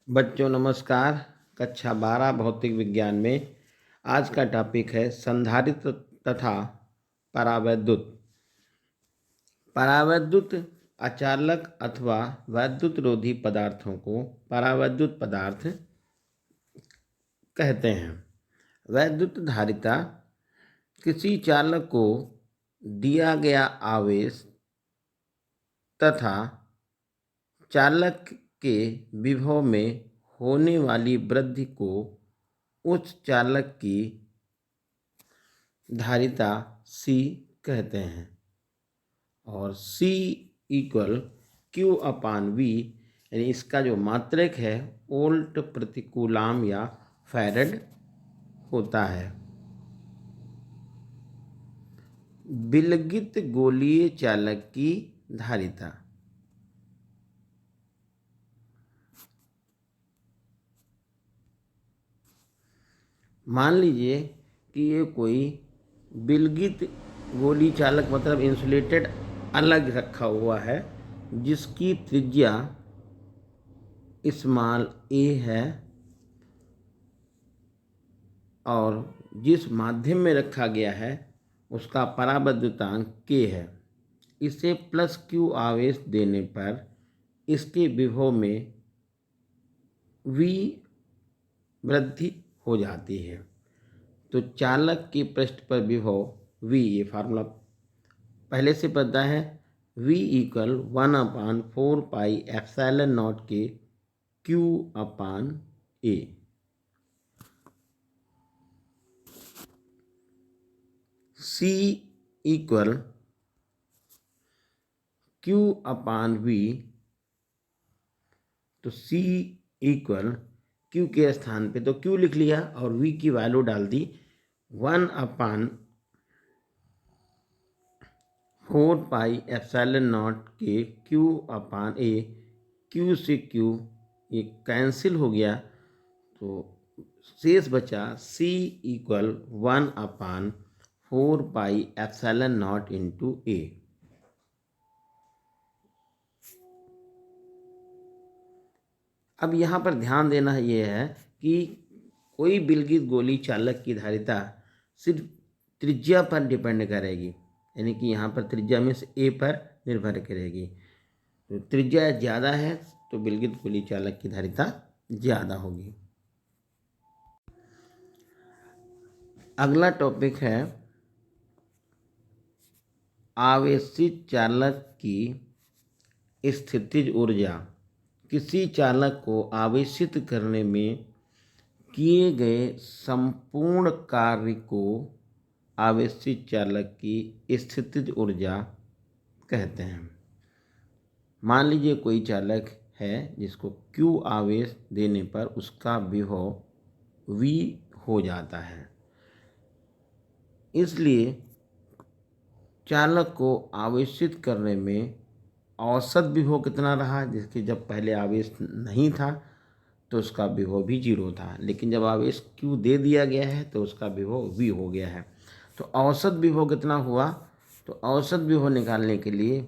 बच्चों नमस्कार। कक्षा 12 भौतिक विज्ञान में आज का टॉपिक है संधारित्र तथा परावैद्युत। परावैद्युत अचालक अथवा वैद्युत रोधी पदार्थों को परावैद्युत पदार्थ कहते हैं। वैद्युत धारिता किसी चालक को दिया गया आवेश तथा चालक के विभव में होने वाली वृद्धि को उस चालक की धारिता C कहते हैं। और C इक्वल Q/V, यानी इसका जो मात्रक है वोल्ट प्रति कूलाम या फैरड होता है। विलगित गोलीय चालक की धारिता। मान लीजिए कि ये कोई विलगित गोली चालक मतलब इंसुलेटेड अलग रखा हुआ है जिसकी त्रिज्या स्मॉल a है और जिस माध्यम में रखा गया है उसका परावैद्युतांक k है। इसे +q आवेश देने पर इसके विभव में v वृद्धि हो जाती है। तो चालक के पृष्ठ पर विभव v, ये फार्मूला पहले से पता है, v इक्वल 1/4πε0 के Q/A। C इक्वल Q/V, तो C इक्वल Q के स्थान पे तो Q लिख लिया और V की वैल्यू डाल दी 1/4πε0 के Q/A। Q से Q ये कैंसिल हो गया तो शेष बचा C इक्वल 1/4πε0 इंटू A। अब यहाँ पर ध्यान देना ये है कि कोई विलगित गोली चालक की धारिता सिर्फ त्रिज्या पर डिपेंड करेगी, यानी कि यहाँ पर त्रिज्या में से A पर निर्भर करेगी। तो त्रिज्या ज़्यादा है तो विलगित गोली चालक की धारिता ज़्यादा होगी। अगला टॉपिक है आवेशित चालक की स्थितिज ऊर्जा। किसी चालक को आवेशित करने में किए गए संपूर्ण कार्य को आवेशित चालक की स्थितिज ऊर्जा कहते हैं। मान लीजिए कोई चालक है जिसको Q आवेश देने पर उसका विभव V हो जाता है, इसलिए चालक को आवेशित करने में औसत विभव कितना रहा, जिसके जब पहले आवेश नहीं था तो उसका विभव भी 0 था, लेकिन जब आवेश Q दे दिया गया है तो उसका विभव V हो गया है। तो औसत विभव कितना हुआ, तो औसत विभव निकालने के लिए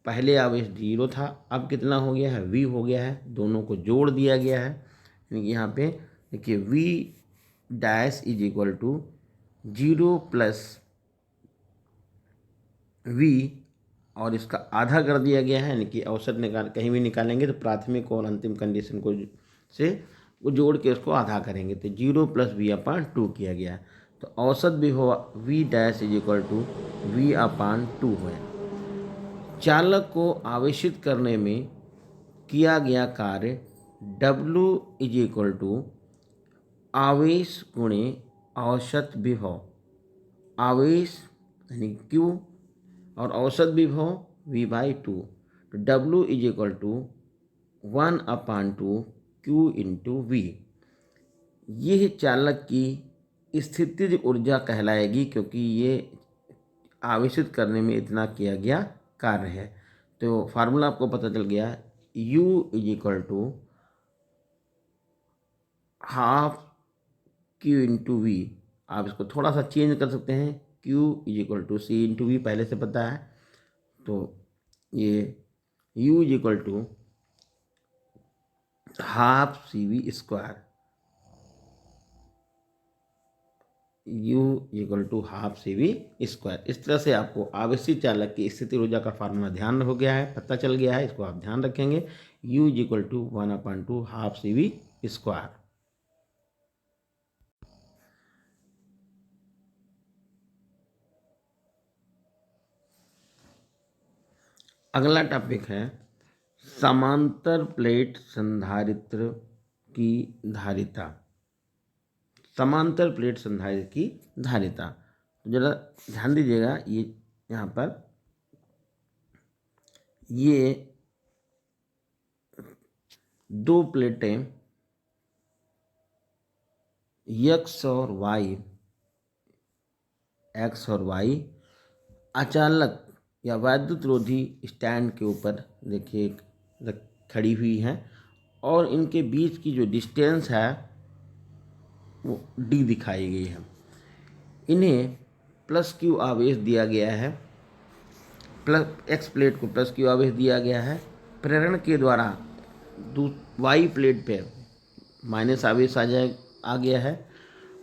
पहले आवेश 0 था, अब कितना हो गया है, V हो गया है। दोनों को जोड़ दिया गया है, यानी कि यहाँ पे देखिए V' is equal to 0 + V और इसका आधा कर दिया गया है, यानी कि औसत कहीं भी निकालेंगे तो प्राथमिक और अंतिम कंडीशन को से वो जोड़ के उसको आधा करेंगे तो 0 + V/2 किया गया। तो औसत विभव V' is equal to V/2 है। चालक को आवेशित करने में किया गया कार्य W इज इक्वल टू आवेश गुणे औसत विभव। आवेश यानी Q और औसत विभव V/2, तो W is equal to 1/2 Q into V। यह चालक की स्थितिज ऊर्जा कहलाएगी क्योंकि ये आवेशित करने में इतना किया गया कार्य है। तो फार्मूला आपको पता चल गया, U is equal to ½ Q into V। आप इसको थोड़ा सा चेंज कर सकते हैं, Q is equal to C into V पहले से पता है, तो ये U is equal to half CV², U equal to half CV²। इस तरह से आपको आवेशी चालक की स्थिति ऊर्जा का फार्मूला ध्यान हो गया है, पता चल गया है, इसको आप ध्यान रखेंगे। U equal to 1/2 half CV²। अगला टॉपिक है समांतर प्लेट संधारित्र की धारिता। समांतर प्लेट संधारित्र की धारिता, तो जरा ध्यान दीजिएगा, ये यहाँ पर ये दो प्लेटें एक्स और वाई अचालक या वैद्युत रोधी स्टैंड के ऊपर देखिए खड़ी हुई हैं, और इनके बीच की जो डिस्टेंस है वो D दिखाई गई है। इन्हें +Q आवेश दिया गया है, X प्लेट को +Q आवेश दिया गया है। प्रेरण के द्वारा Y प्लेट पे माइनस आवेश आ गया है,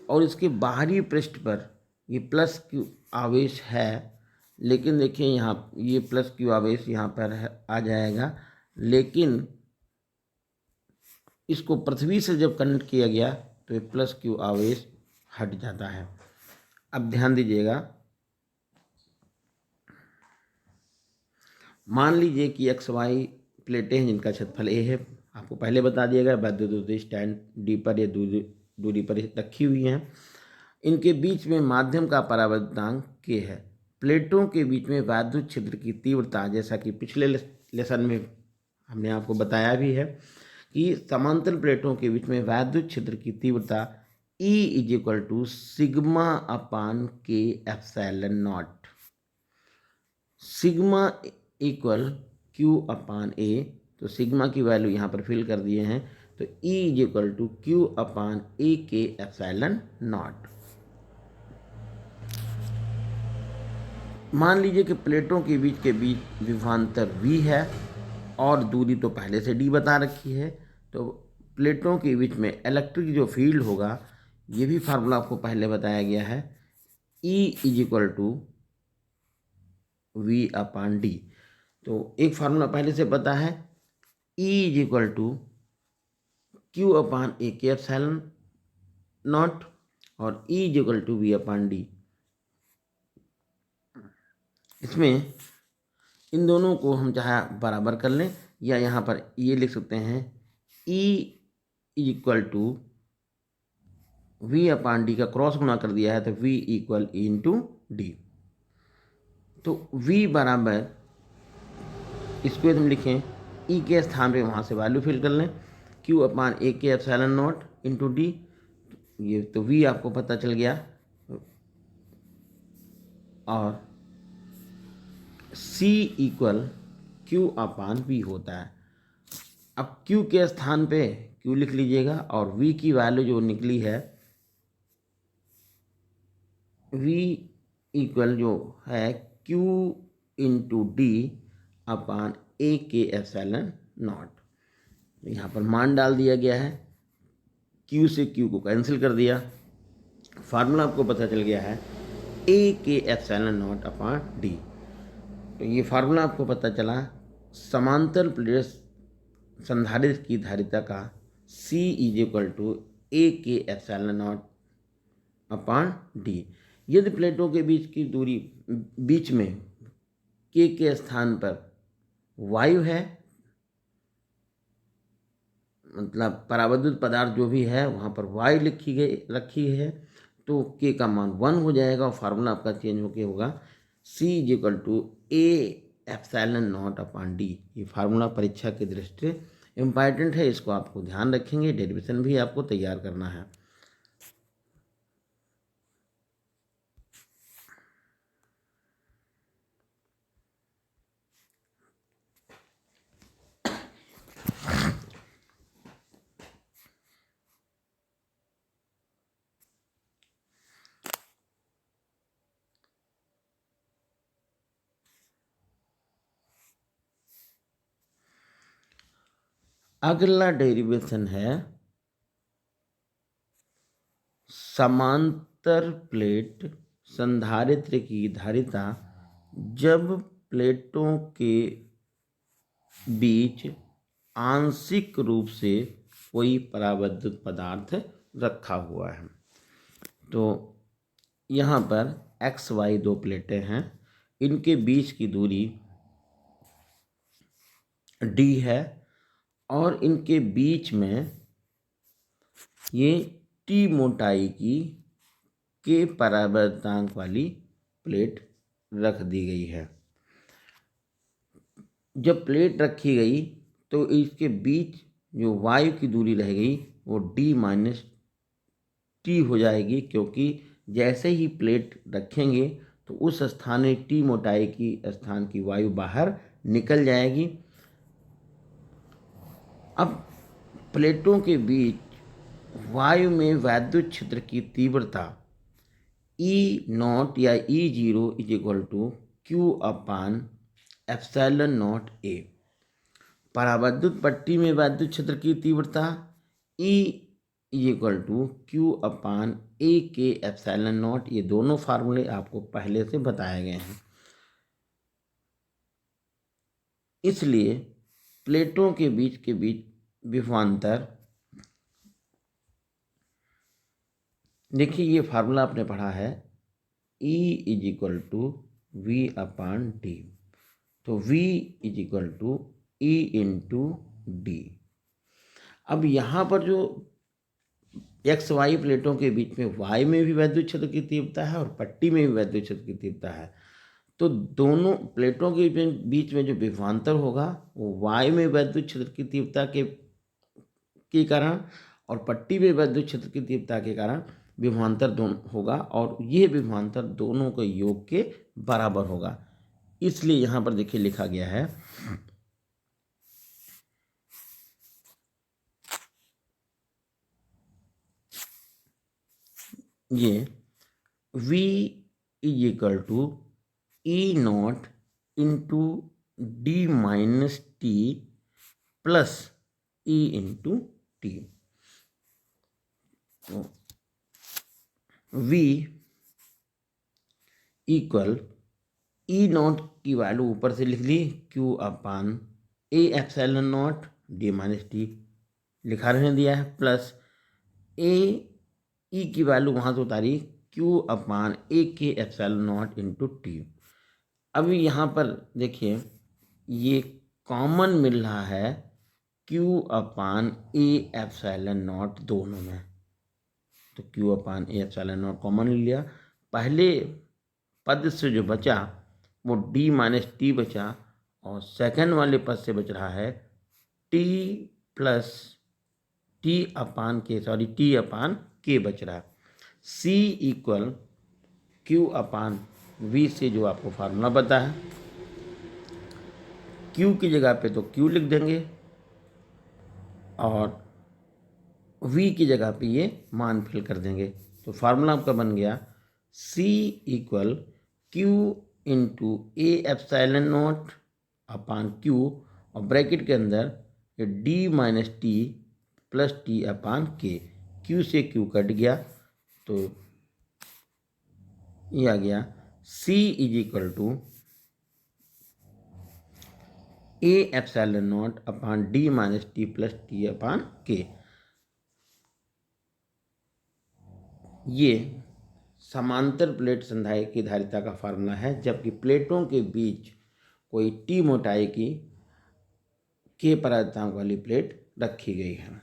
और इसके बाहरी पृष्ठ पर ये +Q आवेश है। लेकिन देखिए यहाँ ये +Q आवेश यहाँ पर आ जाएगा, लेकिन इसको पृथ्वी से जब कनेक्ट किया गया तो ये +Q आवेश हट जाता है। अब ध्यान दीजिएगा, मान लीजिए कि XY प्लेटें हैं जिनका क्षेत्रफल A है। आपको पहले बता दिया गया वैद्युत रोधी स्टैंड D पर या दूरी पर रखी हुई हैं। इनके बीच में माध्यम का परावर्तनांक K है। प्लेटों के बीच में वैद्युत क्षेत्र की तीव्रता, जैसा कि पिछले लेसन में हमने आपको बताया भी है कि समांतर प्लेटों के बीच में वैद्युत क्षेत्र की तीव्रता E equal to σ/K∁0। Sigma equal Q/A, तो सिग्मा की वैल्यू यहाँ पर फिल कर दिए हैं, तो E इक्वल टू Q/A/K∁0। मान लीजिए कि प्लेटों के बीच विभवांतर V है और दूरी तो पहले से D बता रखी है, तो प्लेटों के बीच में इलेक्ट्रिक जो फील्ड होगा, ये भी फार्मूला आपको पहले बताया गया है, E इक्वल टू V/D। तो एक फार्मूला पहले से पता है, E इक्वल टू Q/A/K∁0 और E इक्वल टू V/D। इसमें इन दोनों को हम चाहे बराबर कर लें, या यहाँ पर ये लिख सकते हैं E इक्वल टू V/D का क्रॉस गुणा कर दिया है, तो V इक्वल E/D। तो V बराबर, इसको हम लिखें E के स्थान पे वहाँ से वैल्यू फिल कर लें, Q/A/K∁0 इंटू D। ये तो V आपको पता चल गया, और C इक्वल Q/V होता है। अब Q के स्थान पे Q लिख लीजिएगा, और V की वैल्यू जो निकली है, V इक्वल जो है Q/D/A/K∁0। यहाँ पर मान डाल दिया गया है, Q से Q को कैंसिल कर दिया, फार्मूला आपको पता चल गया है A/K∁0/D। तो ये फार्मूला आपको पता चला समांतर प्लेट संधारित्र की धारिता का C इक्वल टू A/K∁0/D। यदि प्लेटों के बीच की दूरी बीच में K के स्थान पर वायु है, मतलब परावैद्युत पदार्थ जो भी है वहाँ पर वायु रखी है, तो K का मान 1 हो जाएगा, और फार्मूला आपका चेंज होके होगा C इक्वल टू A/0/D। ये फार्मूला परीक्षा की दृष्टि से इम्पॉर्टेंट है, इसको आपको ध्यान रखेंगे, डेरिवेशन भी आपको तैयार करना है। अगला डेरिवेशन है समांतर प्लेट संधारित्र की धारिता जब प्लेटों के बीच आंशिक रूप से कोई परावैद्युत पदार्थ रखा हुआ है। तो यहाँ पर एक्स वाई दो प्लेटें हैं, इनके बीच की दूरी डी है और इनके बीच में ये टी मोटाई की के परावर्तनांक वाली प्लेट रख दी गई है। जब प्लेट रखी गई तो इसके बीच जो वायु की दूरी रह गई वो डी माइनस टी हो जाएगी, क्योंकि जैसे ही प्लेट रखेंगे तो उस स्थानीय टी मोटाई की स्थान की वायु बाहर निकल जाएगी। अब प्लेटों के बीच वायु में वैद्युत क्षेत्र की तीव्रता ई नॉट या E zero is equal to Q upon epsilon naught A. परावैद्युत पट्टी में वैद्युत क्षेत्र की तीव्रता E is equal to Q upon A K epsilon not. ये दोनों फार्मूले आपको पहले से बताए गए हैं। इसलिए प्लेटों के बीच विभवांतर, देखिए ये फार्मूला आपने पढ़ा है, E is equal to V upon D. तो V is equal to E into D. अब यहाँ पर जो एक्स वाई प्लेटों के बीच में वाई में भी वैद्युत क्षेत्र की तीव्रता है और पट्टी में भी वैद्युत क्षेत्र की तीव्रता है, तो दोनों प्लेटों के बीच में जो विभवांतर होगा वो वाई में वैद्युत क्षेत्र की तीव्रता के कारण और पट्टी में वैद्युत क्षेत्र की तीव्रता के कारण विभवांतर दोनों होगा, और ये विभवांतर दोनों के योग के बराबर होगा। इसलिए यहाँ पर देखिए लिखा गया है ये V is equal to E naught into D minus T plus E into T. V equal E naught की वैल्यू ऊपर से लिख ली, Q upon A epsilon naught D minus T लिखा रहने दिया है, प्लस ए ई की वैल्यू वहाँ से उतारी, Q upon A K epsilon not into T. अभी यहाँ पर देखिए ये कॉमन मिल रहा है Q upon A epsilon not दोनों में, तो Q upon A epsilon not common ले लिया। पहले पद से जो बचा वो डी माइनस टी बचा, और सेकंड वाले पद से बच रहा है टी प्लस टी अपान के बच रहा है। सी इक्वल क्यू अपान वी से जो आपको फार्मूला पता है, क्यू की जगह पे तो क्यू लिख देंगे और वी की जगह पे ये मान फिल कर देंगे। तो फार्मूला आपका बन गया C equal Q into A epsilon naught upon Q, और ब्रैकेट के अंदर ये D minus T plus T upon K. Q से क्यू कट गया तो ये आ गया C is equal to A epsilon naught upon D minus T plus T upon K. ये समांतर प्लेट संधारित्र की धारिता का फार्मूला है, जबकि प्लेटों के बीच कोई टी मोटाई की के परावर्तनांक वाली प्लेट रखी गई है।